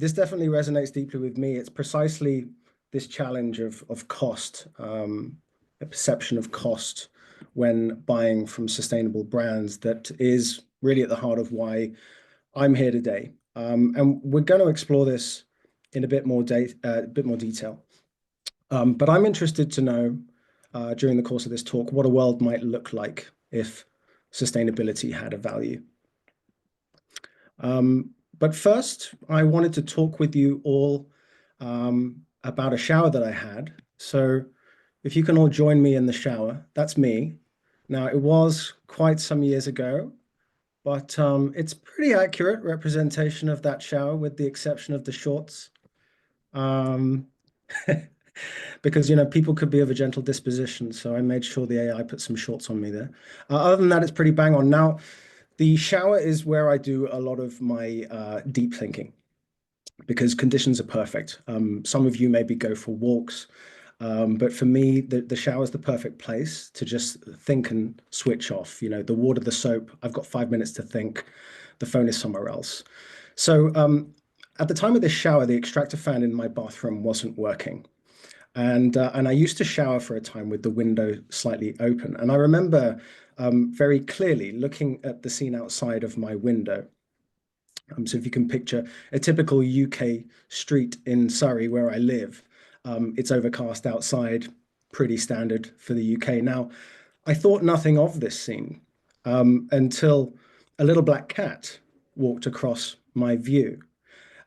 this definitely resonates deeply with me. It's precisely this challenge of cost, a perception of cost when buying from sustainable brands that is really at the heart of why I'm here today. And we're going to explore this in a bit more detail. But I'm interested to know during the course of this talk what a world might look like if sustainability had a value. But first, I wanted to talk with you all about a shower that I had. So if you can all join me in the shower, that's me. Now, it was quite some years ago, but it's pretty accurate representation of that shower with the exception of the shorts. Um, because, people could be of a gentle disposition. So I made sure the AI put some shorts on me there. Other than that, it's pretty bang on. Now, the shower is where I do a lot of my deep thinking because conditions are perfect. Some of you maybe go for walks, but for me, the shower is the perfect place to just think and switch off. The water, the soap, I've got 5 minutes to think. The phone is somewhere else. So at the time of this shower, the extractor fan in my bathroom wasn't working. And I used to shower for a time with the window slightly open. And I remember very clearly looking at the scene outside of my window. So if you can picture a typical UK street in Surrey where I live, it's overcast outside, pretty standard for the UK. Now, I thought nothing of this scene until a little black cat walked across my view.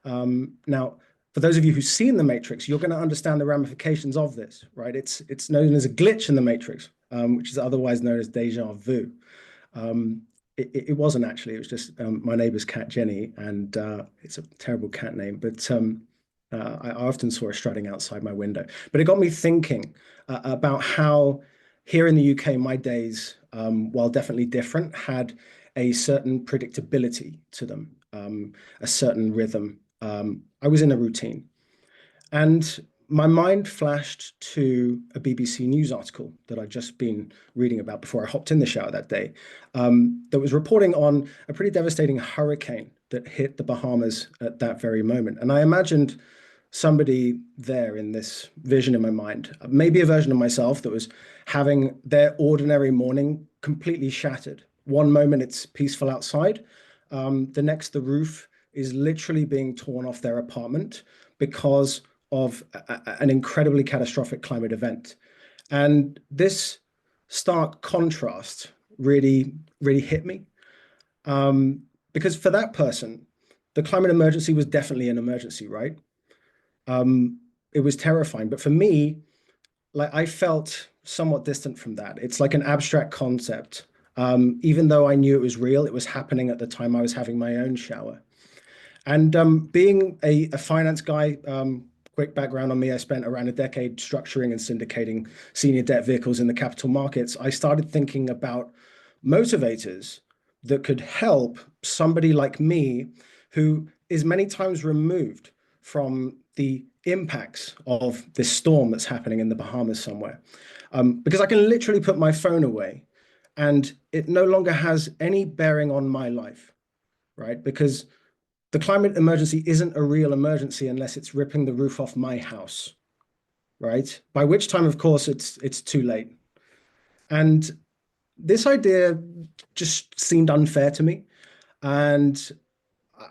Now, for those of you who've seen The Matrix, you're going to understand the ramifications of this, right? It's known as a glitch in The Matrix, which is otherwise known as deja vu. It wasn't actually, it was just my neighbor's cat, Jenny, and it's a terrible cat name, but I often saw her strutting outside my window. But it got me thinking about how here in the UK, my days, while definitely different, had a certain predictability to them, a certain rhythm. I was in a routine. And my mind flashed to a BBC News article that I'd just been reading about before I hopped in the shower that day, that was reporting on a pretty devastating hurricane that hit the Bahamas at that very moment. And I imagined somebody there in this vision in my mind, maybe a version of myself that was having their ordinary morning completely shattered. One moment it's peaceful outside, the next the roof is literally being torn off their apartment because of an incredibly catastrophic climate event. And this stark contrast really, really hit me. Because for that person, the climate emergency was definitely an emergency, right? It was terrifying. But for me, like I felt somewhat distant from that. It's like an abstract concept. Even though I knew it was real, it was happening at the time I was having my own shower. And being a finance guy, quick background on me, I spent around a decade structuring and syndicating senior debt vehicles in the capital markets. I started thinking about motivators that could help somebody like me who is many times removed from the impacts of this storm that's happening in the Bahamas somewhere. Because I can literally put my phone away and it no longer has any bearing on my life, right? Because the climate emergency isn't a real emergency unless it's ripping the roof off my house, right? By which time, of course, it's too late. And this idea just seemed unfair to me. And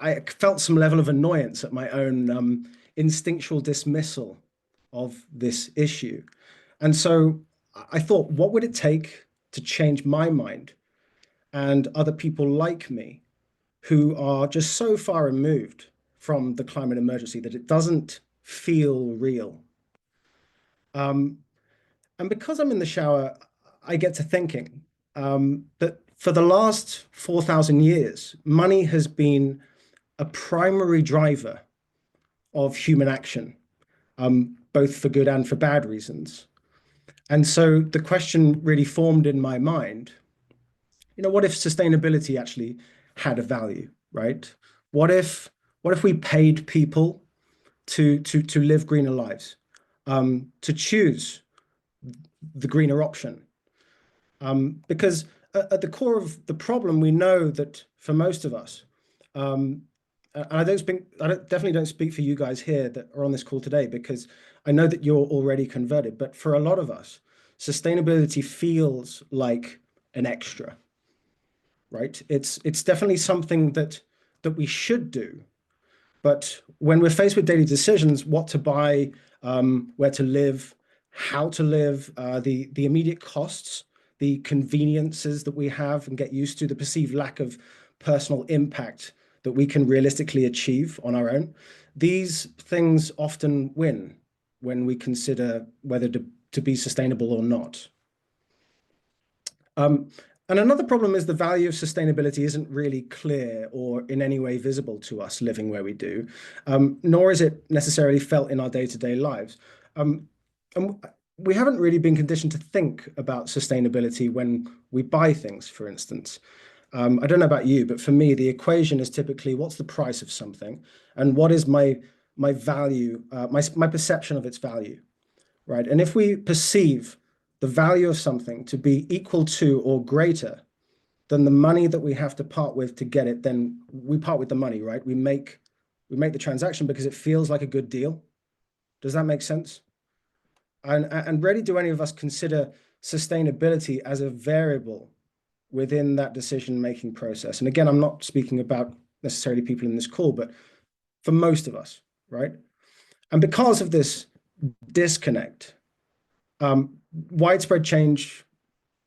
I felt some level of annoyance at my own instinctual dismissal of this issue. And so I thought, what would it take to change my mind and other people like me who are just so far removed from the climate emergency that it doesn't feel real? And because I'm in the shower, I get to thinking that for the last 4,000 years, money has been a primary driver of human action, both for good and for bad reasons. And so the question really formed in my mind, what if sustainability actually had a value, right? What if we paid people to live greener lives, to choose the greener option? Because at the core of the problem, we know that for most of us, I definitely don't speak for you guys here that are on this call today, because I know that you're already converted. But for a lot of us, sustainability feels like an extra, right? It's definitely something that we should do. But when we're faced with daily decisions, what to buy, where to live, how to live, the immediate costs, the conveniences that we have and get used to, the perceived lack of personal impact that we can realistically achieve on our own, these things often win when we consider whether to be sustainable or not. Um, and another problem is the value of sustainability isn't really clear or in any way visible to us living where we do, nor is it necessarily felt in our day-to-day lives. Um, and we haven't really been conditioned to think about sustainability when we buy things, for instance. I don't know about you, but for me, the equation is typically what's the price of something and what is my value, my perception of its value, right? And if we perceive the value of something to be equal to or greater than the money that we have to part with to get it, then we part with the money, right? We make the transaction because it feels like a good deal. Does that make sense? And rarely do any of us consider sustainability as a variable within that decision-making process. And again, I'm not speaking about necessarily people in this call, but for most of us, right? And because of this disconnect, widespread change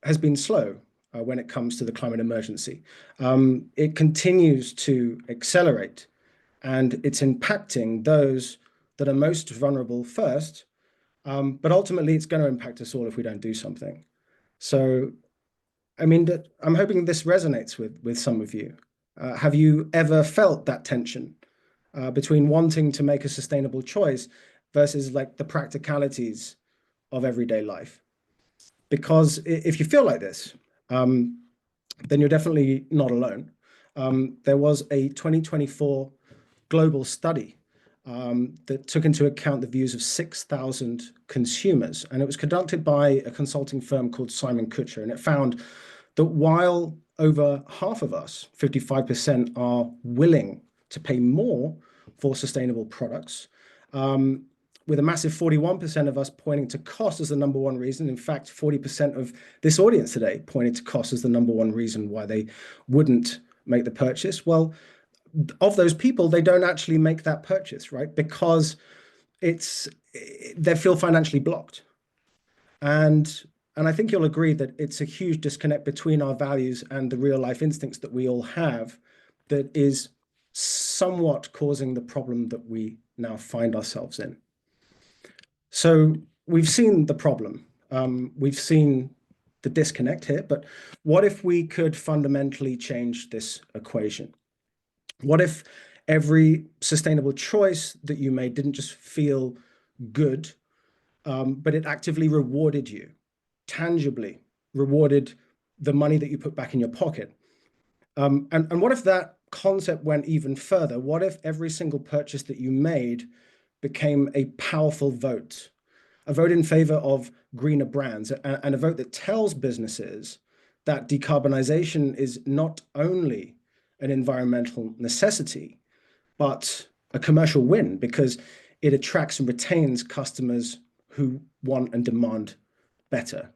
has been slow when it comes to the climate emergency. It continues to accelerate, and it's impacting those that are most vulnerable first. But ultimately, it's going to impact us all if we don't do something. So, I mean, I'm hoping this resonates with some of you. Have you ever felt that tension between wanting to make a sustainable choice versus like the practicalities of everyday life? Because if you feel like this, then you're definitely not alone. There was a 2024 global study that took into account the views of 6,000 consumers, and it was conducted by a consulting firm called Simon Kucher, and it found that while over half of us, 55%, are willing to pay more for sustainable products, with a massive 41% of us pointing to cost as the number one reason. In fact, 40% of this audience today pointed to cost as the number one reason why they wouldn't make the purchase. Well, of those people, they don't actually make that purchase, right? Because they feel financially blocked. And I think you'll agree that it's a huge disconnect between our values and the real life instincts that we all have that is somewhat causing the problem that we now find ourselves in. So we've seen the problem. We've seen the disconnect here, but what if we could fundamentally change this equation? What if every sustainable choice that you made didn't just feel good, but it actively rewarded you, tangibly rewarded the money that you put back in your pocket? And what if that concept went even further? What if every single purchase that you made became a powerful vote, a vote in favor of greener brands, and a vote that tells businesses that decarbonization is not only an environmental necessity, but a commercial win because it attracts and retains customers who want and demand better.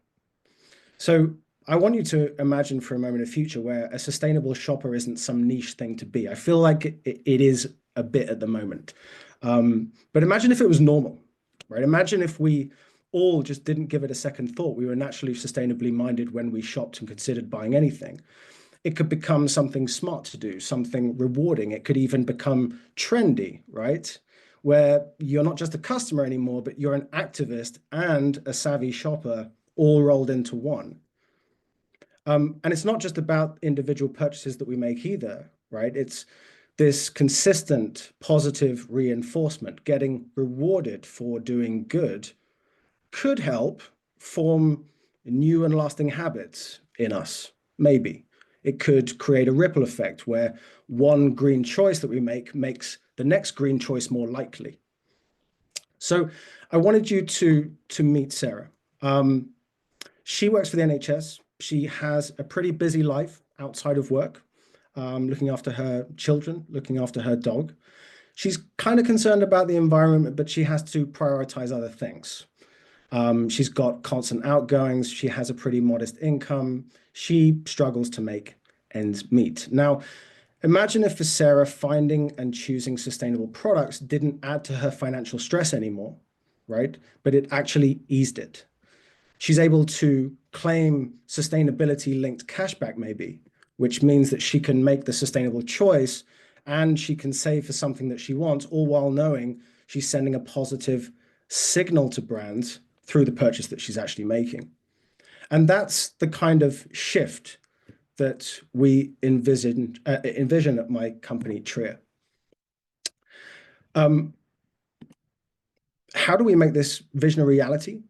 So I want you to imagine for a moment a future where a sustainable shopper isn't some niche thing to be. I feel like it is a bit at the moment. But imagine if it was normal, right? Imagine if we all just didn't give it a second thought. We were naturally sustainably minded when we shopped and considered buying anything. It could become something smart to do, something rewarding. It could even become trendy, right? Where you're not just a customer anymore, but you're an activist and a savvy shopper all rolled into one. And it's not just about individual purchases that we make either, right? It's this consistent positive reinforcement, getting rewarded for doing good could help form new and lasting habits in us, maybe. It could create a ripple effect where one green choice that we make makes the next green choice more likely. So I wanted you to meet Sarah. She works for the NHS. She has a pretty busy life outside of work. looking after her children, looking after her dog. She's kind of concerned about the environment, but she has to prioritize other things. She's got constant outgoings. She has a pretty modest income. She struggles to make ends meet. Now, imagine if for Sarah, finding and choosing sustainable products didn't add to her financial stress anymore, right? But it actually eased it. She's able to claim sustainability linked cashback, maybe, which means that she can make the sustainable choice and she can save for something that she wants, all while knowing she's sending a positive signal to brands through the purchase that she's actually making. And that's the kind of shift that we envision at my company, Treea. How do we make this vision a reality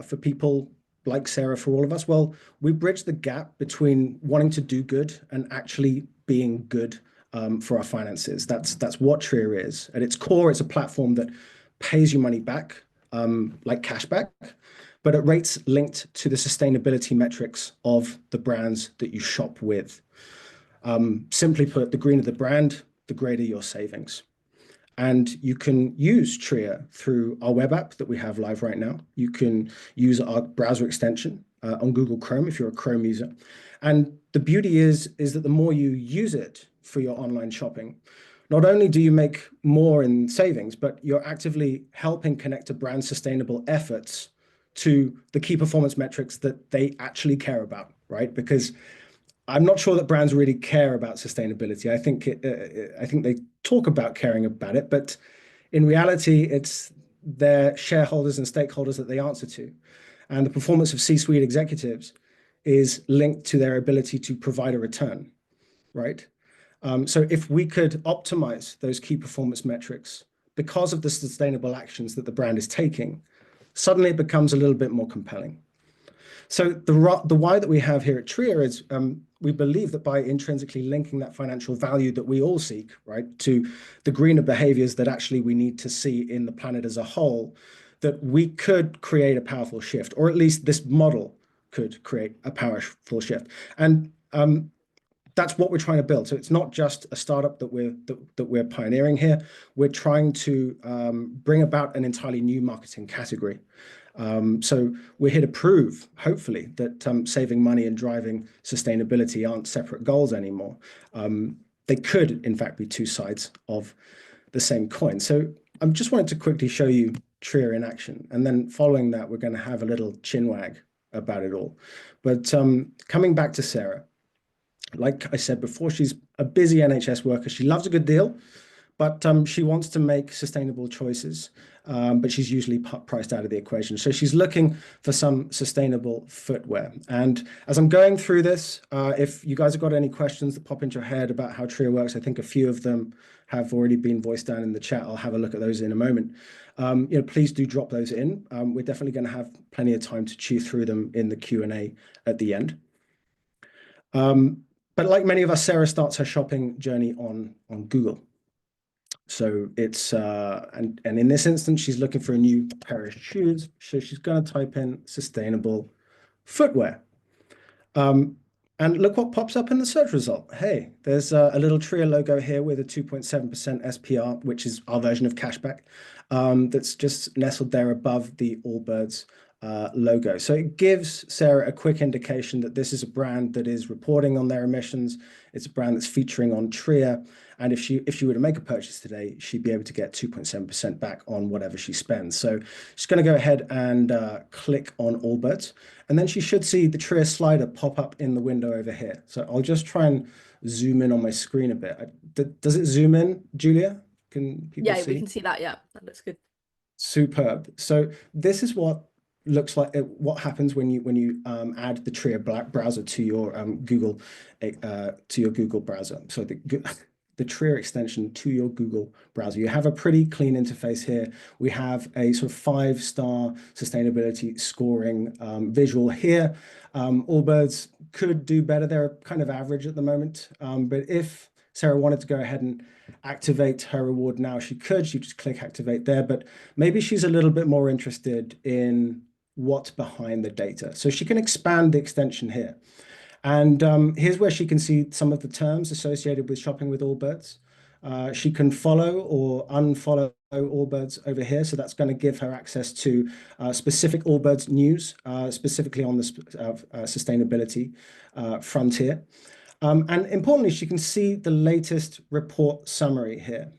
for people like Sarah, for all of us? Well, we bridge the gap between wanting to do good and actually being good for our finances. That's what Treea is. At its core, it's a platform that pays you money back, like cashback, but at rates linked to the sustainability metrics of the brands that you shop with. Simply put, the greener the brand, the greater your savings. And you can use Treea through our web app that we have live right now. You can use our browser extension on Google Chrome if you're a Chrome user. And the beauty is that the more you use it for your online shopping, not only do you make more in savings, but you're actively helping connect a brand's sustainable efforts to the key performance metrics that they actually care about, right? Because I'm not sure that brands really care about sustainability. I think they talk about caring about it, but in reality, it's their shareholders and stakeholders that they answer to. And the performance of C-suite executives is linked to their ability to provide a return, right? So if we could optimize those key performance metrics because of the sustainable actions that the brand is taking, suddenly it becomes a little bit more compelling. So the why that we have here at Treea is we believe that by intrinsically linking that financial value that we all seek, right, to the greener behaviors that actually we need to see in the planet as a whole, that we could create a powerful shift, or at least this model could create a powerful shift. And that's what we're trying to build. So it's not just a startup that we're pioneering here. We're trying to bring about an entirely new marketing category. So we're here to prove, hopefully, that saving money and driving sustainability aren't separate goals anymore. They could, in fact, be two sides of the same coin. So I just wanted to quickly show you Treea in action. And then following that, we're going to have a little chin wag about it all. But coming back to Sarah, like I said before, she's a busy NHS worker. She loves a good deal, but she wants to make sustainable choices, but she's usually priced out of the equation. So she's looking for some sustainable footwear. And as I'm going through this, if you guys have got any questions that pop into your head about how Treea works, I think a few of them have already been voiced down in the chat. I'll have a look at those in a moment. Please do drop those in. We're definitely going to have plenty of time to chew through them in the Q&A at the end. But like many of us, Sarah starts her shopping journey on Google. So it's, and in this instance, she's looking for a new pair of shoes. So she's going to type in sustainable footwear. And look what pops up in the search result. Hey, there's a little Treea logo here with a 2.7% SPR, which is our version of cashback, that's just nestled there above the Allbirds logo. So it gives Sarah a quick indication that this is a brand that is reporting on their emissions. It's a brand that's featuring on Treea. And if she were to make a purchase today, she'd be able to get 2.7% back on whatever she spends. So she's going to go ahead and click on Allbirds. And then she should see the Treea slider pop up in the window over here. So I'll just try and zoom in on my screen a bit. Does it zoom in, Julia? Can people see? Yeah, we can see that. Yeah, that looks good. Superb. So this is what looks like what happens when you add the Treea browser to your Google browser. So the Treea extension to your Google browser. You have a pretty clean interface here. We have a sort of 5-star sustainability scoring visual here. Allbirds could do better. They're kind of average at the moment. But if Sarah wanted to go ahead and activate her reward now, she could. She'd just click activate there. But maybe she's a little bit more interested in what's behind the data. So she can expand the extension here. And here's where she can see some of the terms associated with shopping with Allbirds. She can follow or unfollow Allbirds over here. So that's going to give her access to specific Allbirds news, specifically on the sustainability frontier. And importantly, she can see the latest report summary here.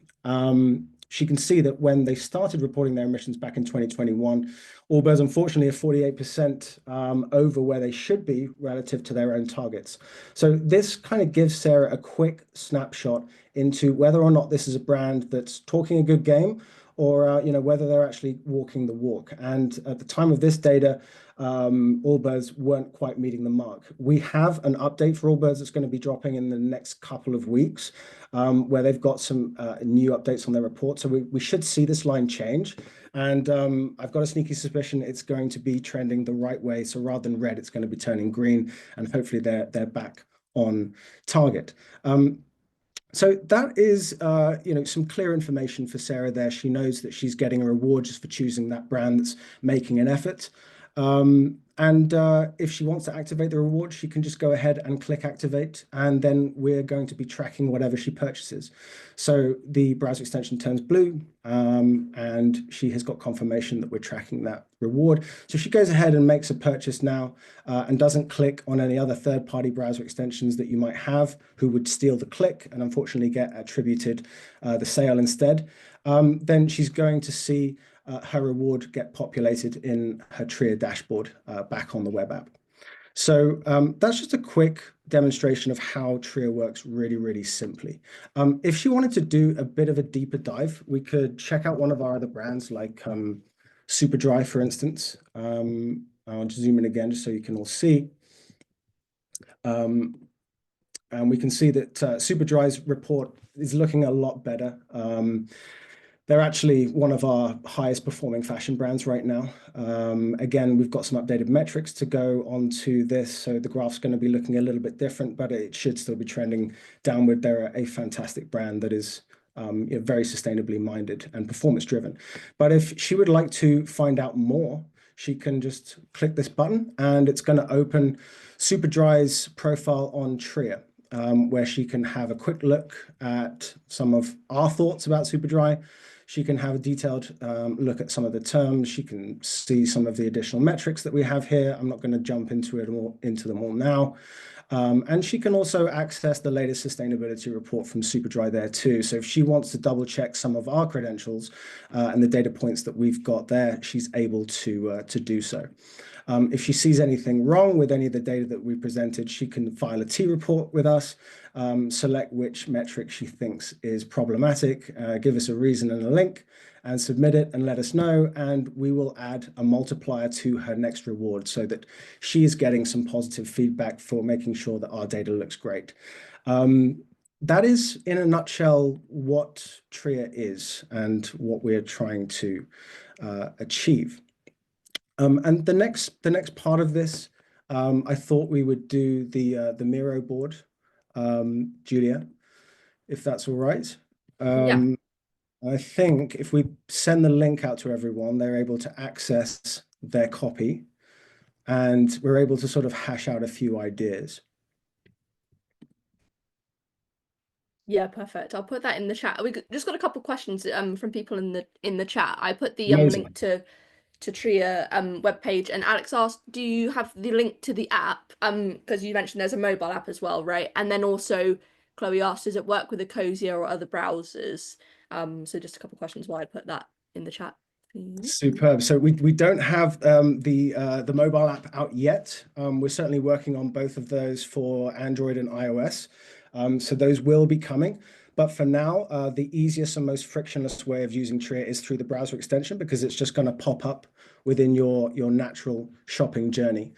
She can see that when they started reporting their emissions back in 2021, Allbirds unfortunately are 48% over where they should be relative to their own targets. So this kind of gives Sarah a quick snapshot into whether or not this is a brand that's talking a good game, or whether they're actually walking the walk. And at the time of this data, Allbirds weren't quite meeting the mark. We have an update for Allbirds that's going to be dropping in the next couple of weeks, where they've got some new updates on their report. So we should see this line change. And I've got a sneaky suspicion it's going to be trending the right way. So rather than red, it's going to be turning green, and hopefully they're back on target. So that is, some clear information for Sarah there. She knows that she's getting a reward just for choosing that brand that's making an effort. And if she wants to activate the reward, she can just go ahead and click activate, and then we're going to be tracking whatever she purchases. So the browser extension turns blue, and she has got confirmation that we're tracking that reward. So she goes ahead and makes a purchase now, and doesn't click on any other third-party browser extensions that you might have who would steal the click and unfortunately get attributed the sale instead. Then she's going to see her reward get populated in her Treea dashboard back on the web app. So that's just a quick demonstration of how Treea works really, really simply. If she wanted to do a bit of a deeper dive, we could check out one of our other brands like Superdry, for instance. I'll just zoom in again just so you can all see. And we can see that Superdry's report is looking a lot better. They're actually one of our highest performing fashion brands right now. Again, we've got some updated metrics to go onto this, so the graph's going to be looking a little bit different, but it should still be trending downward. They're a fantastic brand that is very sustainably minded and performance driven. But if she would like to find out more, she can just click this button, and it's going to open Superdry's profile on Treea, where she can have a quick look at some of our thoughts about Superdry. She can have a detailed look at some of the terms. She can see some of the additional metrics that we have here. I'm not going to jump into them all now. And she can also access the latest sustainability report from Superdry there too. So if she wants to double check some of our credentials and the data points that we've got there, she's able to do so. If she sees anything wrong with any of the data that we presented, she can file a T report with us, select which metric she thinks is problematic, give us a reason and a link, and submit it and let us know. And we will add a multiplier to her next reward so that she is getting some positive feedback for making sure that our data looks great. That is, in a nutshell, what Treea is and what we're trying to achieve. And the next part of this, I thought we would do the Miro board, Julia, if that's all right. Yeah. I think if we send the link out to everyone, they're able to access their copy, and we're able to sort of hash out a few ideas. Yeah, perfect. I'll put that in the chat. Just got a couple questions from people in the chat. I put the Amazing. link to Treea webpage, and Alex asked, do you have the link to the app? Because you mentioned there's a mobile app as well, right? And then also Chloe asked, does it work with Ecosia or other browsers? So just a couple questions why I put that in the chat. Superb. So we don't have the mobile app out yet. We're certainly working on both of those for Android and iOS. So those will be coming. But for now, the easiest and most frictionless way of using Treea is through the browser extension, because it's just going to pop up within your natural shopping journey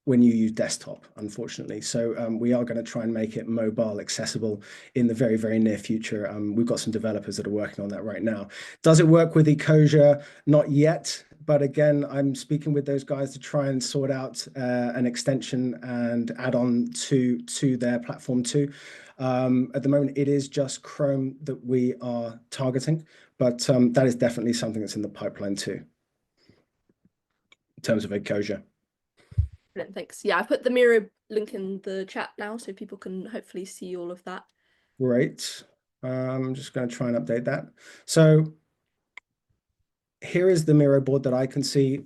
when you use desktop, unfortunately. So we are going to try and make it mobile accessible in the very, very near future. We've got some developers that are working on that right now. Does it work with Ecosia? Not yet. But again, I'm speaking with those guys to try and sort out an extension and add on to their platform too. At the moment, it is just Chrome that we are targeting, but that is definitely something that's in the pipeline too, in terms of Ecosia. Brilliant, thanks. Yeah, I put the Miro link in the chat now so people can hopefully see all of that. Great. I'm just going to try and update that. So here is the Miro board that I can see.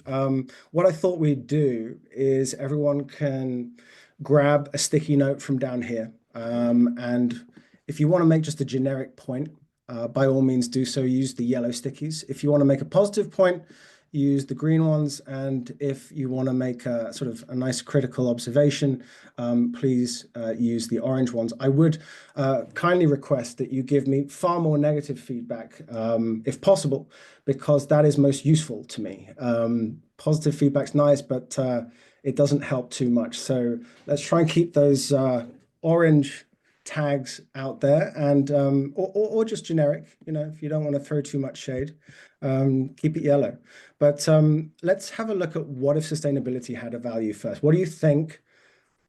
What I thought we'd do is everyone can grab a sticky note from down here. And if you want to make just a generic point, by all means do so. Use the yellow stickies. If you want to make a positive point, use the green ones. And if you want to make a sort of a nice critical observation, please use the orange ones. I would kindly request that you give me far more negative feedback, if possible, because that is most useful to me. Positive feedback's nice, but it doesn't help too much. So let's try and keep those orange tags out there, and or just generic. If you don't want to throw too much shade, keep it yellow. But let's have a look at what if sustainability had a value first. What do you think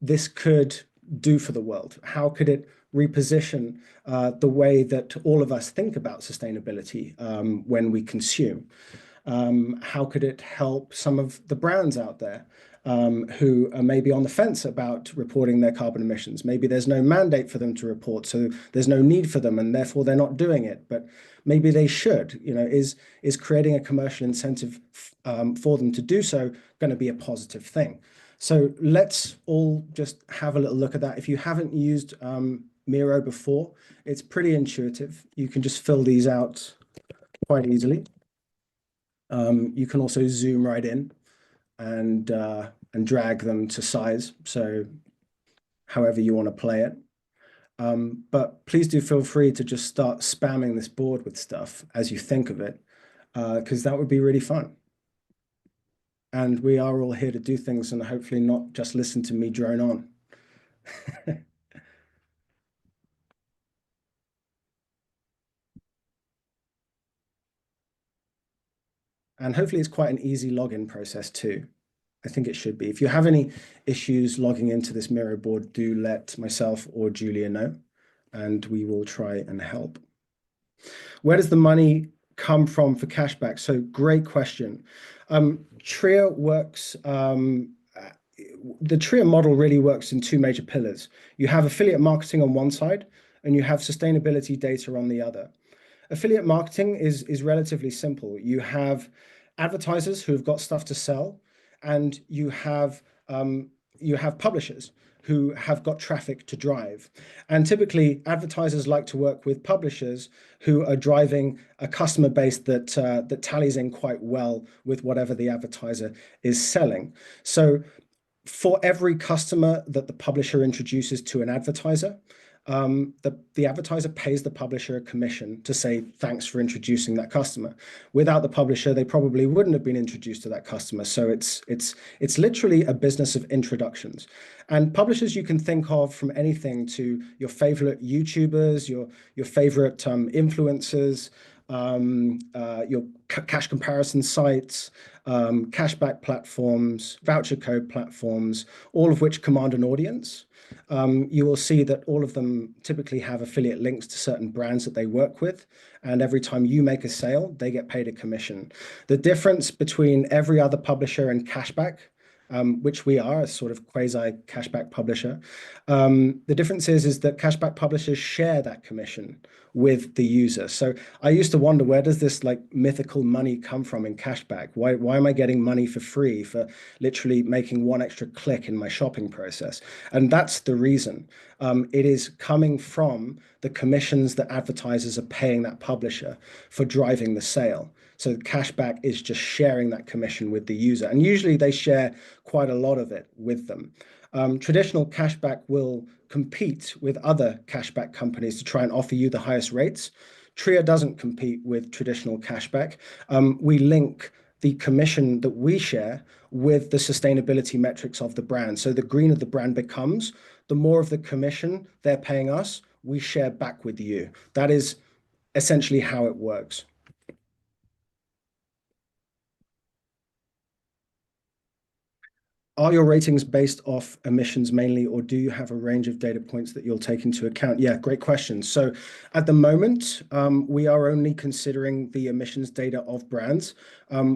this could do for the world? How could it reposition the way that all of us think about sustainability when we consume? How could it help some of the brands out there who are maybe on the fence about reporting their carbon emissions? Maybe there's no mandate for them to report, so there's no need for them, and therefore they're not doing it. But maybe they should. Is creating a commercial incentive for them to do so going to be a positive thing? So let's all just have a little look at that. If you haven't used Miro before, it's pretty intuitive. You can just fill these out quite easily. You can also zoom right in and drag them to size, so however you want to play it. But please do feel free to just start spamming this board with stuff as you think of it, because that would be really fun. And we are all here to do things and hopefully not just listen to me drone on. And hopefully it's quite an easy login process too. I think it should be. If you have any issues logging into this Miro board, do let myself or Julia know, and we will try and help. Where does the money come from for cashback? So great question. Treea works, the Treea model really works in two major pillars. You have affiliate marketing on one side, and you have sustainability data on the other. Affiliate marketing is relatively simple. You have advertisers who have got stuff to sell, and you have publishers who have got traffic to drive. And typically, advertisers like to work with publishers who are driving a customer base that tallies in quite well with whatever the advertiser is selling. So for every customer that the publisher introduces to an advertiser, the advertiser pays the publisher a commission to say thanks for introducing that customer. Without the publisher, they probably wouldn't have been introduced to that customer. So it's literally a business of introductions. And publishers you can think of from anything to your favorite YouTubers, your favorite influencers, your cash comparison sites, cashback platforms, voucher code platforms, all of which command an audience. You will see that all of them typically have affiliate links to certain brands that they work with. And every time you make a sale, they get paid a commission. The difference between every other publisher and cashback, which we are a sort of quasi cashback publisher. The difference is that cashback publishers share that commission with the user. So I used to wonder, where does this like mythical money come from in cashback? Why am I getting money for free for literally making one extra click in my shopping process? And that's the reason. It is coming from the commissions that advertisers are paying that publisher for driving the sale. So cashback is just sharing that commission with the user. And usually they share quite a lot of it with them. Traditional cashback will compete with other cashback companies to try and offer you the highest rates. Treea doesn't compete with traditional cashback. We link the commission that we share with the sustainability metrics of the brand. So the greener the brand becomes, the more of the commission they're paying us, we share back with you. That is essentially how it works. Are your ratings based off emissions mainly, or do you have a range of data points that you'll take into account? Yeah, great question. So at the moment, we are only considering the emissions data of brands.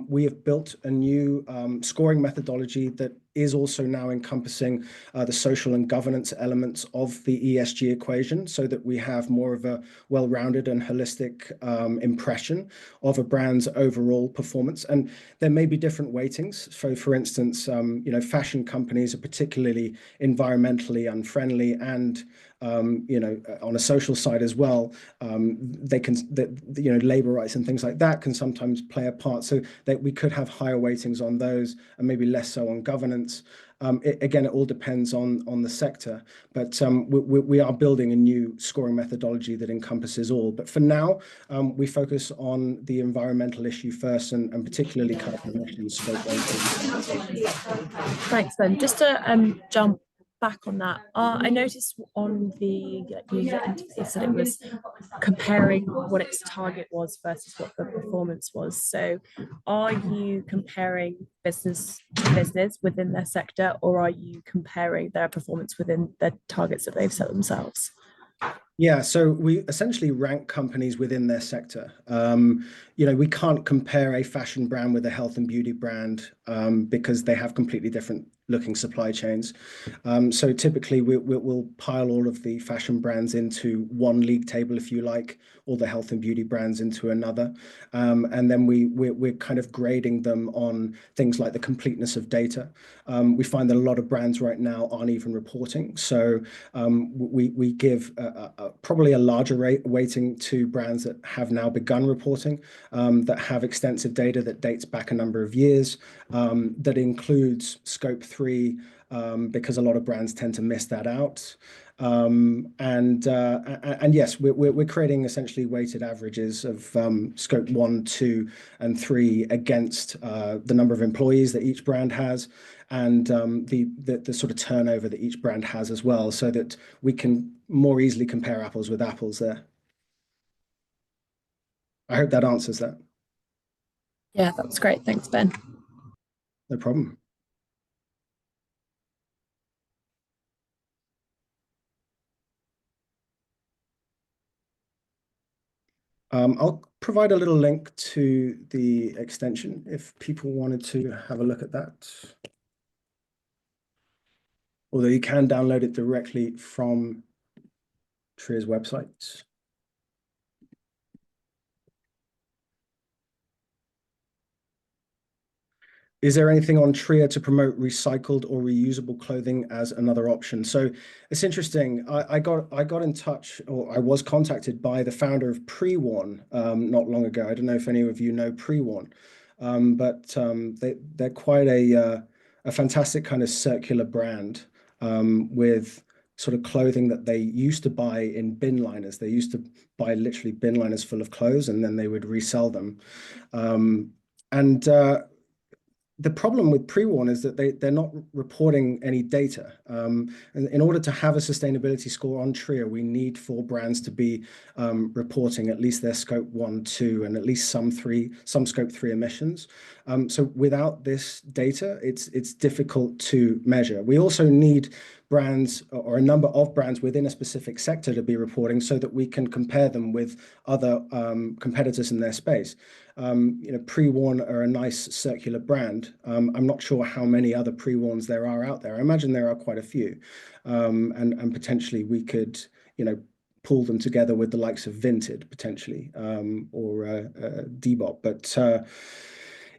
We have built a new scoring methodology that is also now encompassing the social and governance elements of the ESG equation, so that we have more of a well-rounded and holistic impression of a brand's overall performance. And there may be different weightings. So, for instance, fashion companies are particularly environmentally unfriendly, and on a social side as well, labor rights and things like that can sometimes play a part. So that we could have higher weightings on those and maybe less so on governance. Again, it all depends on the sector, but we are building a new scoring methodology that encompasses all. But for now, we focus on the environmental issue first, and particularly carbon emissions, scope 1, 2. Thanks, Ben. Just to jump back on that, I noticed on the user interface that it was comparing what its target was versus what the performance was. So are you comparing business to business within their sector, or are you comparing their performance within the targets that they've set themselves? Yeah, so we essentially rank companies within their sector. We can't compare a fashion brand with a health and beauty brand because they have completely different looking supply chains. So typically we'll pile all of the fashion brands into one league table, if you like, all the health and beauty brands into another. And then we're kind of grading them on things like the completeness of data. We find that a lot of brands right now aren't even reporting. So we give probably a larger weighting to brands that have now begun reporting, that have extensive data that dates back a number of years, that includes scope 3, because a lot of brands tend to miss that out. And yes, we're creating essentially weighted averages of scope 1, 2, and 3 against the number of employees that each brand has, and the sort of turnover that each brand has as well, so that we can more easily compare apples with apples there. I hope that answers that. Yeah, that was great. Thanks, Ben. No problem. I'll provide a little link to the extension if people wanted to have a look at that. Although you can download it directly from Treea's website. Is there anything on Treea to promote recycled or reusable clothing as another option? So it's interesting. I got in touch, or I was contacted by the founder of Pre-Worn not long ago. I don't know if any of you know Pre-Worn, but they're quite a fantastic kind of circular brand with sort of clothing that they used to buy in bin liners. They used to buy literally bin liners full of clothes, and then they would resell them. The problem with Pre-Worn is that they're not reporting any data. And in order to have a sustainability score on Treea, we need for brands to be reporting at least their scope 1, 2, and at least some scope 3 emissions. So without this data, it's difficult to measure. We also need brands, or a number of brands within a specific sector, to be reporting, so that we can compare them with other competitors in their space. Pre-Worn are a nice circular brand. I'm not sure how many other Pre-Worns there are out there. I imagine there are quite a few, and potentially we could, pull them together with the likes of Vinted potentially, or Depop. But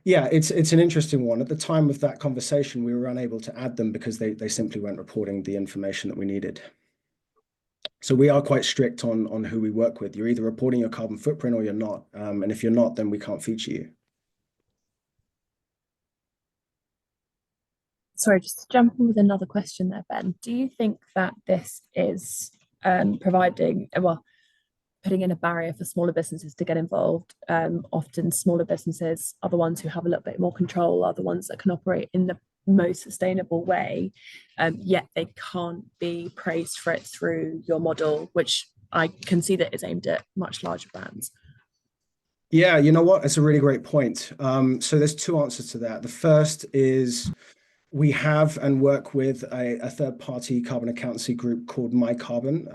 yeah, it's an interesting one. At the time of that conversation, we were unable to add them because they simply weren't reporting the information that we needed. So we are quite strict on who we work with. You're either reporting your carbon footprint or you're not. And if you're not, then we can't feature you. Sorry, just to jump in with another question there, Ben. Do you think that this is putting in a barrier for smaller businesses to get involved? Often smaller businesses are the ones who have a little bit more control, are the ones that can operate in the most sustainable way, yet they can't be praised for it through your model, which I can see that is aimed at much larger brands. Yeah, you know what? It's a really great point. So there's two answers to that. The first is We have and work with a third-party carbon accountancy group called My Carbon,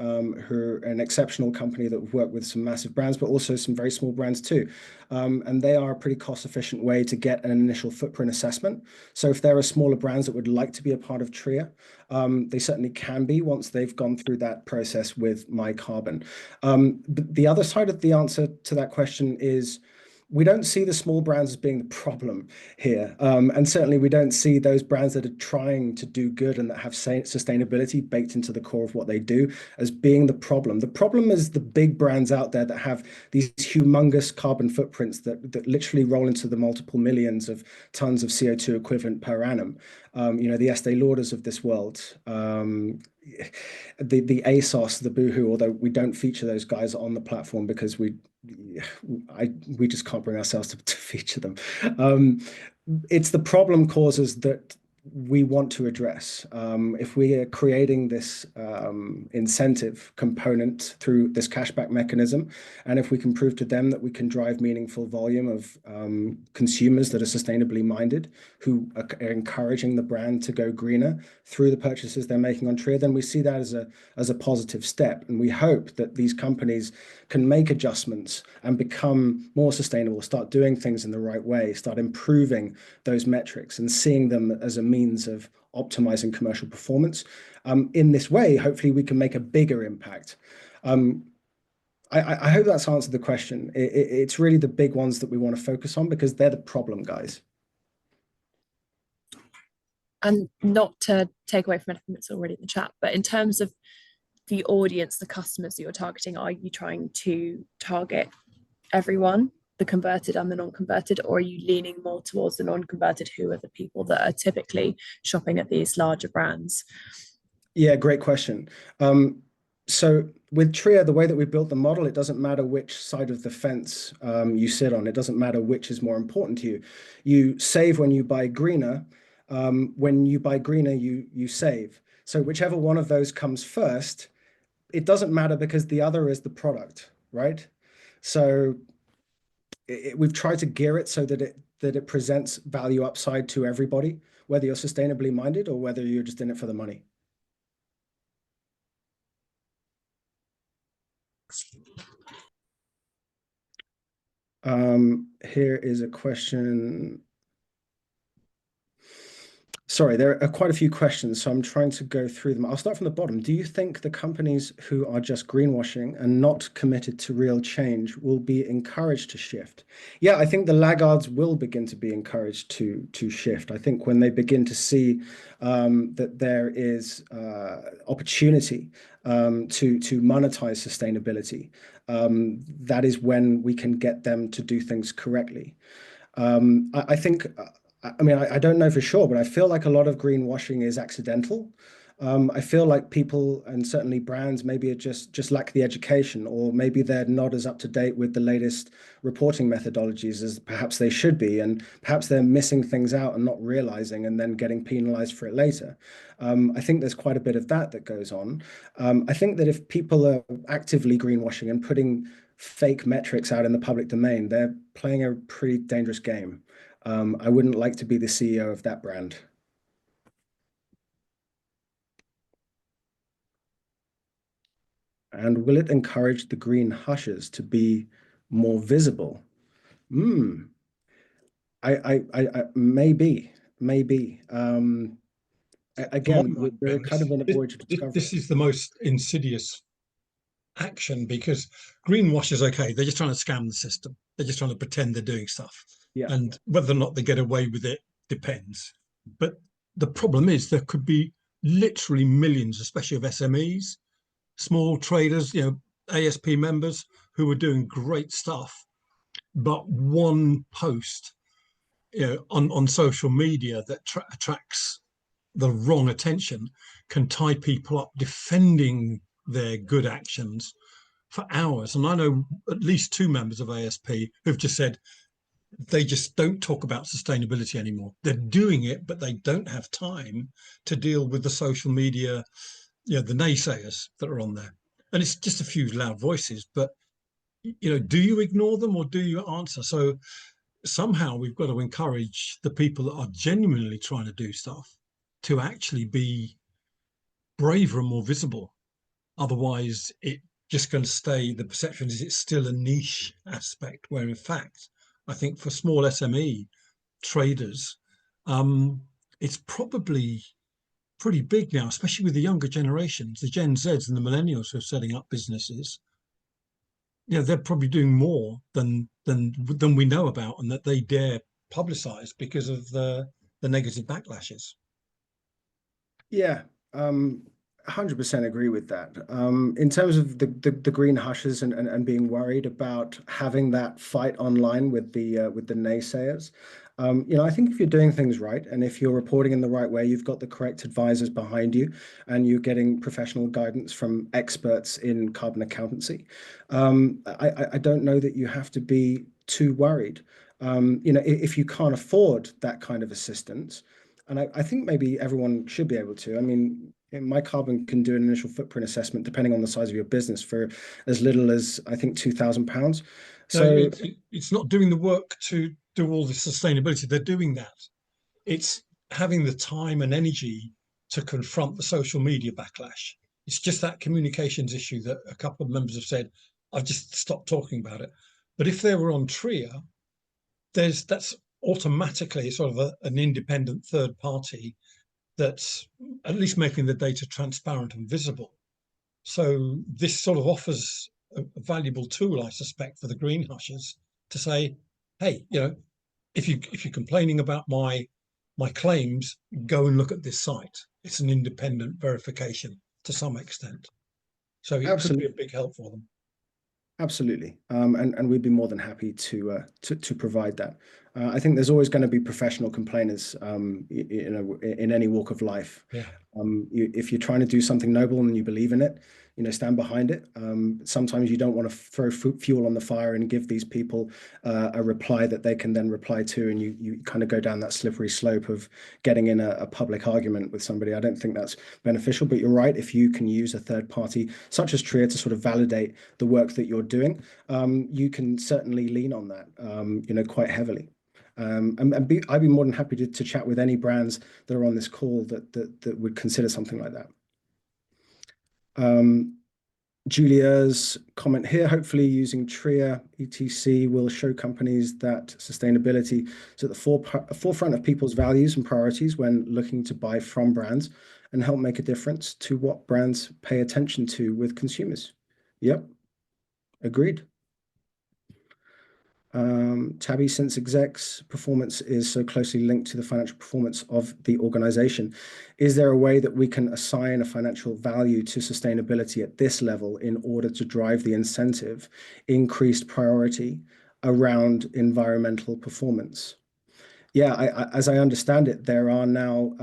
who are an exceptional company that we've worked with some massive brands, but also some very small brands too. And they are a pretty cost-efficient way to get an initial footprint assessment. So if there are smaller brands that would like to be a part of Treea, they certainly can be once they've gone through that process with My Carbon. But the other side of the answer to that question is, we don't see the small brands as being the problem here. And certainly we don't see those brands that are trying to do good and that have sustainability baked into the core of what they do as being the problem. The problem is the big brands out there that have these humongous carbon footprints that literally roll into the multiple millions of tons of CO2 equivalent per annum. The Estee Lauders of this world, the ASOS, the Boohoo, although we don't feature those guys on the platform because we just can't bring ourselves to feature them. It's the problem causes that we want to address. If we are creating this incentive component through this cashback mechanism, and if we can prove to them that we can drive meaningful volume of consumers that are sustainably minded, who are encouraging the brand to go greener through the purchases they're making on Treea, then we see that as a positive step. And we hope that these companies can make adjustments and become more sustainable, start doing things in the right way, start improving those metrics and seeing them as a means of optimizing commercial performance. In this way, hopefully we can make a bigger impact. I hope that's answered the question. It's really the big ones that we want to focus on because they're the problem guys. And not to take away from anything that's already in the chat, but in terms of the audience, the customers that you're targeting, are you trying to target everyone, the converted and the non-converted, or are you leaning more towards the non-converted, who are the people that are typically shopping at these larger brands? Yeah, great question. So with Treea, the way that we built the model, it doesn't matter which side of the fence you sit on. It doesn't matter which is more important to you. You save when you buy greener. When you buy greener, you save. So whichever one of those comes first, it doesn't matter because the other is the product, right? So we've tried to gear it so that it presents value upside to everybody, whether you're sustainably minded or whether you're just in it for the money. Here is a question. Sorry, there are quite a few questions, so I'm trying to go through them. I'll start from the bottom. Do you think the companies who are just greenwashing and not committed to real change will be encouraged to shift? Yeah, I think the laggards will begin to be encouraged to shift. I think when they begin to see that there is opportunity to monetize sustainability, that is when we can get them to do things correctly. I think. I mean, I don't know for sure, but I feel like a lot of greenwashing is accidental. I feel like people and certainly brands maybe just lack the education, or maybe they're not as up to date with the latest reporting methodologies as perhaps they should be, and perhaps they're missing things out and not realizing and then getting penalized for it later. I think there's quite a bit of that goes on. I think that if people are actively greenwashing and putting fake metrics out in the public domain, they're playing a pretty dangerous game. I wouldn't like to be the CEO of that brand. And will it encourage the green hushes to be more visible? I maybe. Again, we're kind of in a voyage of discovery. This is the most insidious action, because greenwash is okay. They're just trying to scam the system. They're just trying to pretend they're doing stuff. Yeah. And whether or not they get away with it depends. But the problem is there could be literally millions, especially of SMEs, small traders, ASP members who are doing great stuff. But one post, on social media that attracts the wrong attention can tie people up defending their good actions for hours. And I know at least 2 members of ASP who've just said they just don't talk about sustainability anymore. They're doing it, but they don't have time to deal with the social media, the naysayers that are on there. And it's just a few loud voices, but do you ignore them or do you answer? So somehow we've got to encourage the people that are genuinely trying to do stuff to actually be braver and more visible. Otherwise, it just going to stay, the perception is it's still a niche aspect, where in fact, I think for small SME traders, it's probably pretty big now, especially with the younger generations, the Gen Zs and the millennials who are setting up businesses. You know, they're probably doing more than we know about, and that they dare publicize because of the negative backlashes. Yeah, 100% agree with that. In terms of the green hushes and being worried about having that fight online with the naysayers, I think if you're doing things right and if you're reporting in the right way, you've got the correct advisors behind you, and you're getting professional guidance from experts in carbon accountancy. I don't know that you have to be too worried. If you can't afford that kind of assistance. And I think maybe everyone should be able to. I mean, my carbon can do an initial footprint assessment depending on the size of your business for as little as, I think, £2,000. No, So it's not doing the work to do all the sustainability. They're doing that. It's having the time and energy to confront the social media backlash. It's just that communications issue that a couple of members have said, I've just stopped talking about it. But if they were on Treea, that's automatically sort of an independent third party that's at least making the data transparent and visible. So this sort of offers a valuable tool, I suspect, for the green hushers to say, hey, if you're complaining about my claims, go and look at this site. It's an independent verification to some extent. So it could be a big help for them. Absolutely. And we'd be more than happy to provide that. I think there's always going to be professional complainers, in any walk of life. Yeah. If you're trying to do something noble and you believe in it, stand behind it. Sometimes you don't want to throw fuel on the fire and give these people a reply that they can then reply to, and you kind of go down that slippery slope of getting in a public argument with somebody. I don't think that's beneficial, but you're right. If you can use a third party such as Treea to sort of validate the work that you're doing, you can certainly lean on that, quite heavily. I'd be more than happy to chat with any brands that are on this call that would consider something like that. Julia's comment here, hopefully using Treea ETC will show companies that sustainability is at the forefront of people's values and priorities when looking to buy from brands, and help make a difference to what brands pay attention to with consumers. Yep, agreed. Tabby, since execs' performance is so closely linked to the financial performance of the organization, is there a way that we can assign a financial value to sustainability at this level in order to drive the incentive, increased priority around environmental performance? Yeah, as I understand it, there are now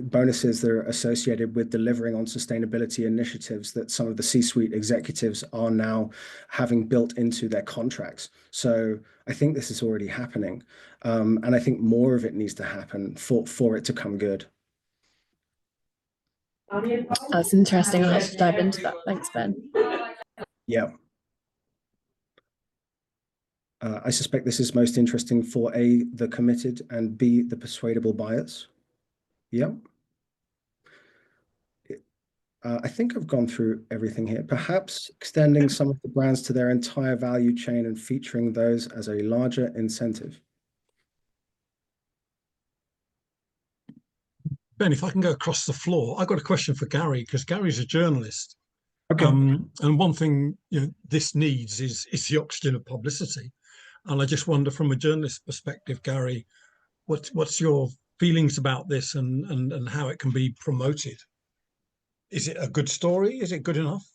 bonuses that are associated with delivering on sustainability initiatives that some of the C-suite executives are now having built into their contracts. So I think this is already happening, and I think more of it needs to happen for it to come good. That's interesting. I'll have to dive into that. Thanks, Ben. Yeah. I suspect this is most interesting for A, the committed, and B, the persuadable buyers. Yep. I think I've gone through everything here. Perhaps extending some of the brands to their entire value chain and featuring those as a larger incentive. Ben, if I can go across the floor, I've got a question for Gary, because Gary's a journalist. Okay. And one thing this needs is the oxygen of publicity. And I just wonder, from a journalist perspective, Gary, what's your feelings about this and how it can be promoted? Is it a good story? Is it good enough?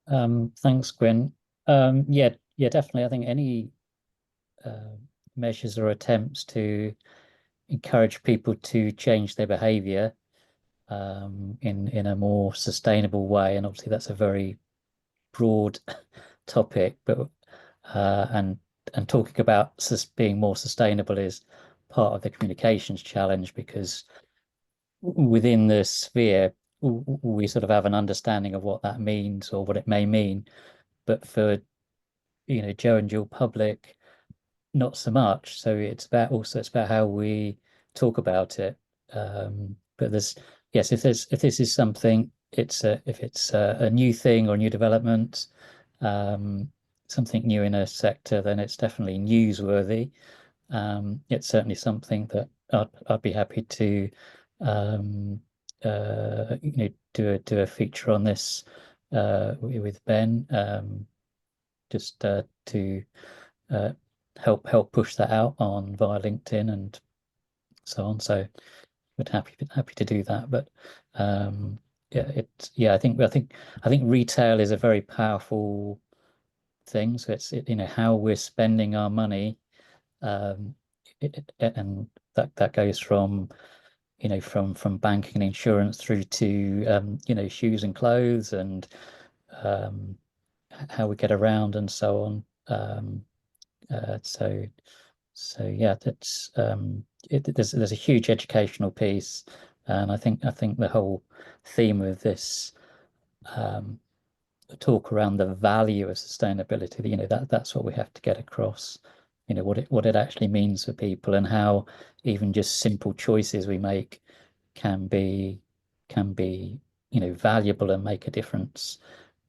Thanks, Gwyn. Yeah, definitely. I think any measures or attempts to encourage people to change their behavior in a more sustainable way, and obviously that's a very broad topic, but and talking about being more sustainable is part of the communications challenge, because within the sphere we sort of have an understanding of what that means or what it may mean, but for Joe and Jill Public, not so much. So it's about how we talk about it. But there's yes, if this is something, if it's a new thing or a new development, something new in a sector, then it's definitely newsworthy. It's certainly something that I'd be happy to do a feature on this with Ben, just to help push that out on via LinkedIn and so on. So we'd happy to do that. But I think retail is a very powerful thing. So it's how we're spending our money, and that goes from from banking and insurance through to shoes and clothes and how we get around and so on. So yeah, that's there's a huge educational piece, and I think the whole theme of this talk around the value of sustainability, that's what we have to get across. What it actually means for people, and how even just simple choices we make can be valuable and make a difference.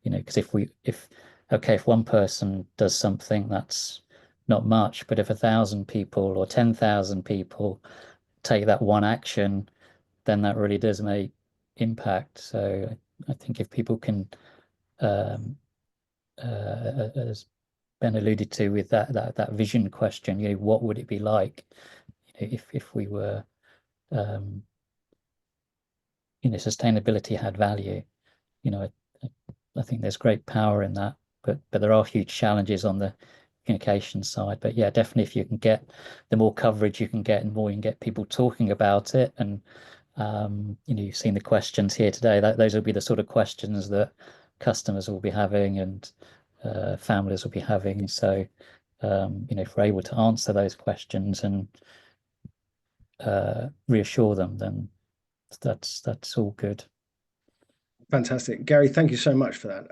Because if one person does something, that's not much, but if 1,000 people or 10,000 people take that one action, then that really does make impact. So I think if people can, as Ben alluded to with that vision question, what would it be like, if we were, sustainability had value. I think there's great power in that, but there are huge challenges on the communication side. But yeah, definitely, if you can get the more coverage you can get, and more you can get people talking about it, and you've seen the questions here today. Those will be the sort of questions that customers will be having, and families will be having. So if we're able to answer those questions and reassure them, then that's all good. Fantastic. Gary, thank you so much for that.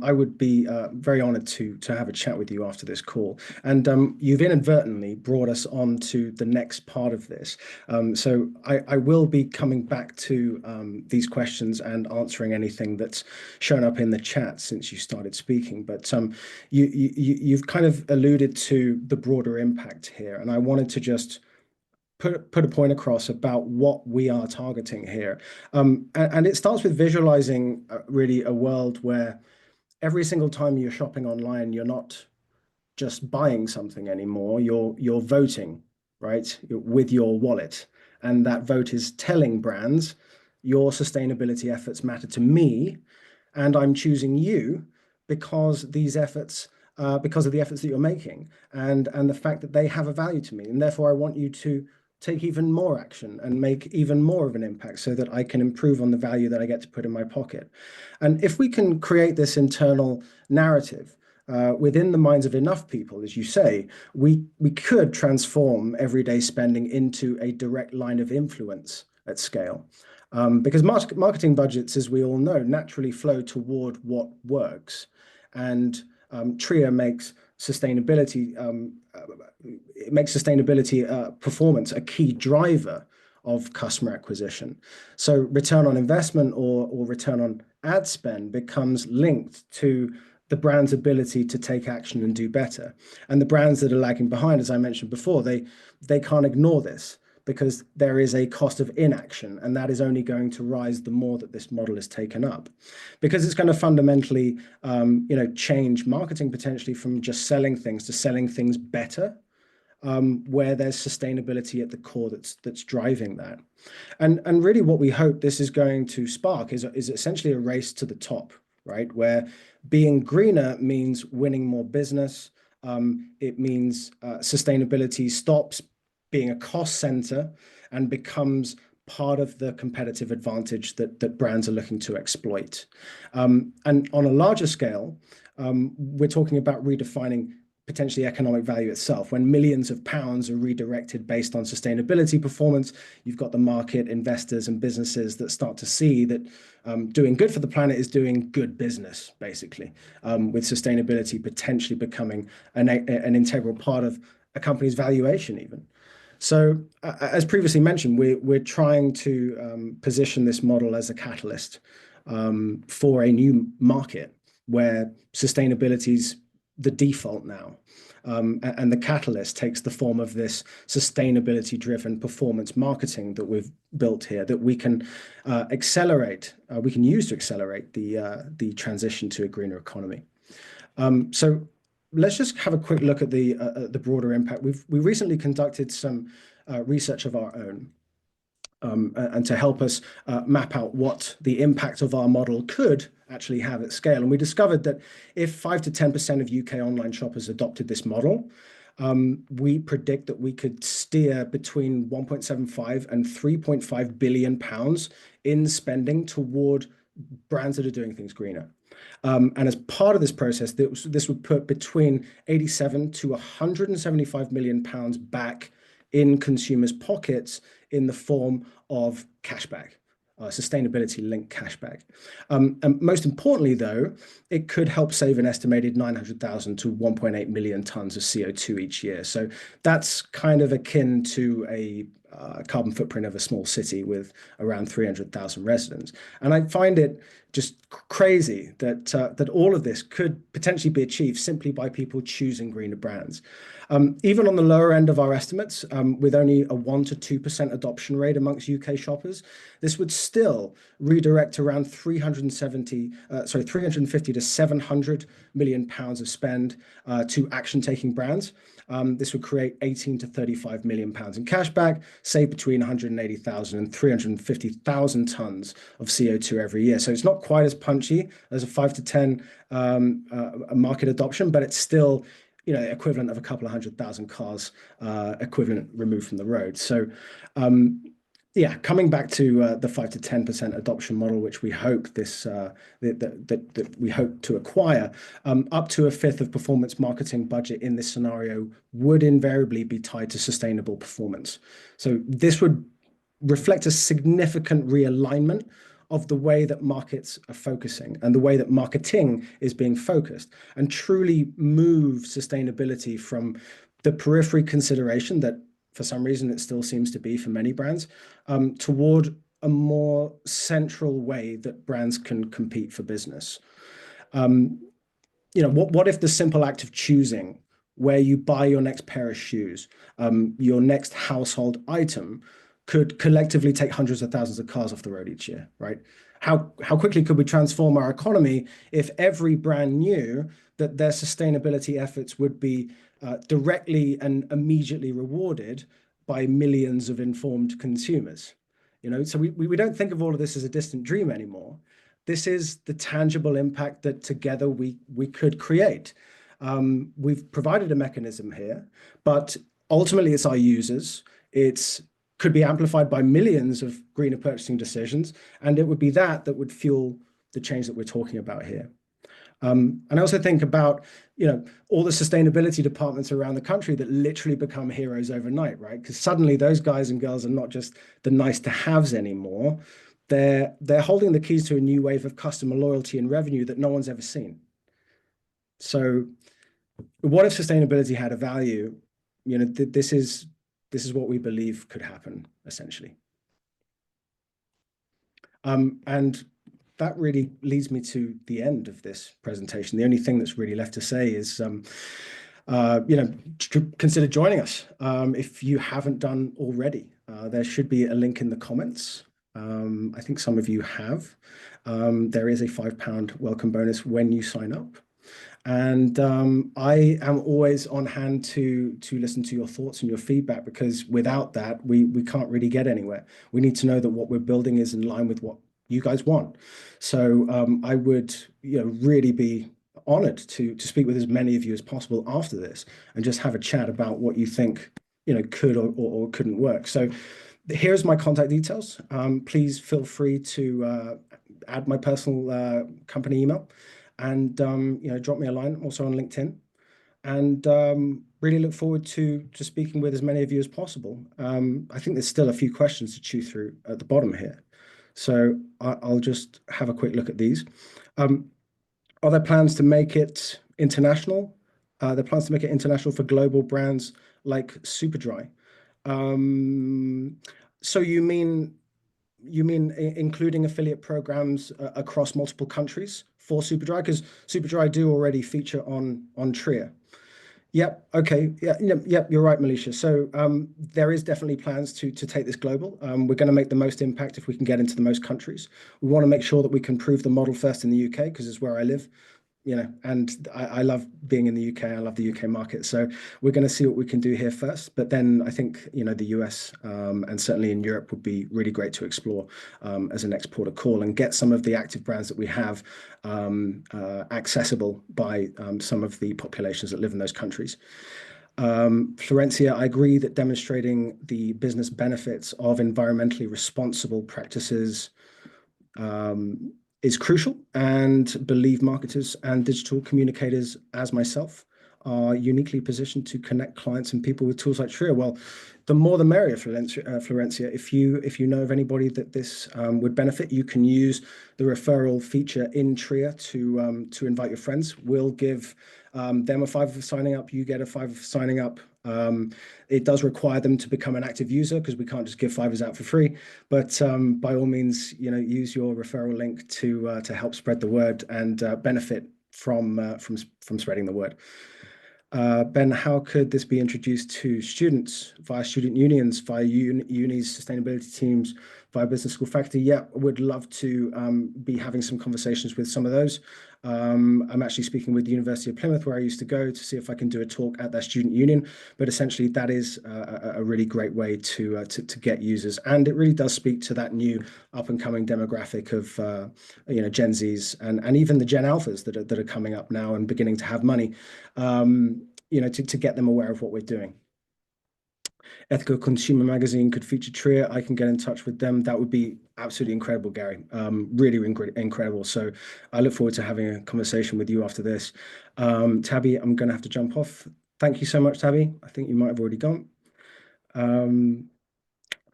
I would be very honored to have a chat with you after this call. And you've inadvertently brought us on to the next part of this. So I will be coming back to these questions and answering anything that's shown up in the chat since you started speaking. But you've kind of alluded to the broader impact here, and I wanted to just put a point across about what we are targeting here. And it starts with visualizing really a world where every single time you're shopping online, you're not just buying something anymore, you're voting, right, with your wallet. And that vote is telling brands, your sustainability efforts matter to me, and I'm choosing you because these efforts, because of the efforts that you're making, and the fact that they have a value to me, and therefore I want you to take even more action and make even more of an impact so that I can improve on the value that I get to put in my pocket. And if we can create this internal narrative within the minds of enough people, as you say, we could transform everyday spending into a direct line of influence at scale. Because marketing budgets, as we all know, naturally flow toward what works. And Treea makes sustainability performance a key driver of customer acquisition. So return on investment or return on ad spend becomes linked to the brand's ability to take action and do better. And the brands that are lagging behind, as I mentioned before, they can't ignore this, because there is a cost of inaction, and that is only going to rise the more that this model is taken up, because it's going to fundamentally change marketing potentially from just selling things to selling things better, where there's sustainability at the core that's driving that. And really what we hope this is going to spark is essentially a race to the top, right? Where being greener means winning more business. It means sustainability stops being a cost center and becomes part of the competitive advantage that brands are looking to exploit. And on a larger scale, we're talking about redefining potentially economic value itself. When millions of pounds are redirected based on sustainability performance, you've got the market, investors and businesses that start to see that doing good for the planet is doing good business, basically, with sustainability potentially becoming an integral part of a company's valuation even. So as previously mentioned, we're trying to position this model as a catalyst for a new market where sustainability is the default now. And the catalyst takes the form of this sustainability-driven performance marketing that we've built here, that we can accelerate, we can use to accelerate the transition to a greener economy. So let's just have a quick look at the broader impact. We recently conducted some research of our own, and to help us map out what the impact of our model could actually have at scale. And we discovered that if 5 to 10% of UK online shoppers adopted this model, we predict that we could steer between 1.75 and 3.5 billion pounds in spending toward brands that are doing things greener. And as part of this process, this would put between 87 to 175 million pounds back in consumers' pockets in the form of cashback, sustainability-linked cashback. And most importantly, though, it could help save an estimated 900,000 to 1.8 million tons of CO2 each year. So that's kind of akin to a carbon footprint of a small city with around 300,000 residents. And I find it just crazy that all of this could potentially be achieved simply by people choosing greener brands. Even on the lower end of our estimates, with only a 1 to 2% adoption rate amongst UK shoppers, this would still redirect around 350 to 700 million pounds of spend to action-taking brands. This would create 18 to 35 million pounds in cashback, save between 180,000 and 350,000 tons of CO2 every year. So it's not quite as punchy as a 5 to 10 market adoption, but it's still, you know, equivalent of a couple of 100,000 cars equivalent removed from the road. So yeah, coming back to the 5 to 10% adoption model, which we hope that we hope to acquire, up to a fifth of performance marketing budget in this scenario would invariably be tied to sustainable performance. So this would reflect a significant realignment of the way that markets are focusing and the way that marketing is being focused, and truly move sustainability from the periphery consideration that for some reason it still seems to be for many brands, toward a more central way that brands can compete for business. You know, what if the simple act of choosing where you buy your next pair of shoes, your next household item, could collectively take hundreds of thousands of cars off the road each year, right? How quickly could we transform our economy if every brand knew that their sustainability efforts would be directly and immediately rewarded by millions of informed consumers? You know, so we don't think of all of this as a distant dream anymore. This is the tangible impact that together we could create. We've provided a mechanism here, but ultimately it's our users. It could be amplified by millions of greener purchasing decisions, and it would be that would fuel the change that we're talking about here. And I also think about, you know, all the sustainability departments around the country that literally become heroes overnight, right? Because suddenly those guys and girls are not just the nice to haves anymore. They're holding the keys to a new wave of customer loyalty and revenue that no one's ever seen. So what if sustainability had a value? You know, this is what we believe could happen, essentially. And that really leads me to the end of this presentation. The only thing that's really left to say is, you know, consider joining us if you haven't done already. There should be a link in the comments. I think some of you have. There is a £5 welcome bonus when you sign up. And I am always on hand to listen to your thoughts and your feedback, because without that, we can't really get anywhere. We need to know that what we're building is in line with what you guys want. So I would, you know, really be honored to speak with as many of you as possible after this and just have a chat about what you think, you know, could or couldn't work. So here's my contact details. Please feel free to add my personal company email, and you know, drop me a line also on LinkedIn, and really look forward to speaking with as many of you as possible. I think there's still a few questions to chew through at the bottom here, so I'll just have a quick look at these. Are there plans to make it international? Are there plans to make it international for global brands like Superdry. So you mean including affiliate programs across multiple countries for Superdry? Because Superdry do already feature on Treea. Yep. Okay. Yeah. Yep. You're right, Militia. So there is definitely plans to take this global. We're going to make the most impact if we can get into the most countries. We want to make sure that we can prove the model first in the UK because it's where I live. And I love being in the UK. I love the UK market. So we're going to see what we can do here first. But then I think, the US and certainly in Europe would be really great to explore as an next port of call and get some of the active brands that we have accessible by some of the populations that live in those countries. Florencia, I agree that demonstrating the business benefits of environmentally responsible practices is crucial, and believe marketers and digital communicators as myself are uniquely positioned to connect clients and people with tools like Treea. Well, the more the merrier, Florencia. If you know of anybody that this would benefit, you can use the referral feature in Treea to invite your friends. We'll give them a $5 for signing up. You get a $5 for signing up. It does require them to become an active user because we can't just give $5s out for free. But by all means, use your referral link to help spread the word and benefit from spreading the word. Ben, how could this be introduced to students via student unions, via unis, sustainability teams, via business school faculty? Yeah, would love to be having some conversations with some of those. I'm actually speaking with the University of Plymouth, where I used to go, to see if I can do a talk at their student union. But essentially, that is a really great way to get users, and it really does speak to that new up and coming demographic of Gen Zs and even the Gen Alphas that are coming up now and beginning to have money. To get them aware of what we're doing. Ethical Consumer Magazine could feature Treea. I can get in touch with them. That would be absolutely incredible, Gary. Really incredible. So I look forward to having a conversation with you after this. Tabby, I'm going to have to jump off. Thank you so much, Tabby. I think you might have already gone.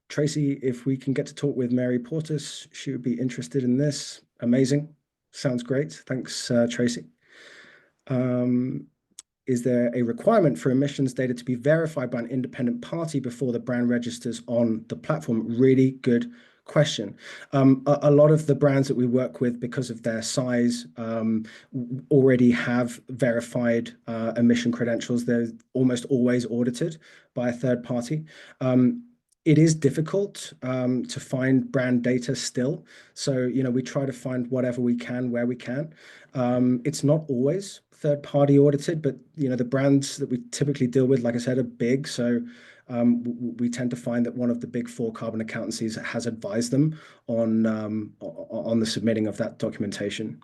Tracy, if we can get to talk with Mary Portis, she would be interested in this. Amazing. Sounds great. Thanks, Tracy. Is there a requirement for emissions data to be verified by an independent party before the brand registers on the platform? Really good question. A lot of the brands that we work with, because of their size, already have verified emission credentials. They're almost always audited by a third party. It is difficult to find brand data still. So, we try to find whatever we can, where we can. It's not always third-party audited, but, the brands that we typically deal with, like I said, are big. So we tend to find that one of the big four carbon accountancies has advised them on the submitting of that documentation.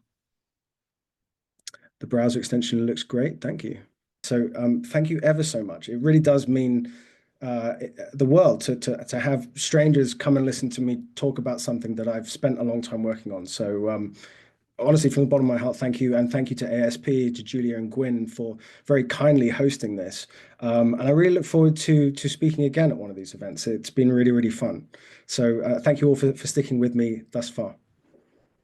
The browser extension looks great. Thank you. So thank you ever so much. It really does mean the world to have strangers come and listen to me talk about something that I've spent a long time working on. So honestly, from the bottom of my heart, thank you. And thank you to ASP, to Julia and Gwyn for very kindly hosting this. And I really look forward to speaking again at one of these events. It's been really, really fun. So thank you all for sticking with me thus far.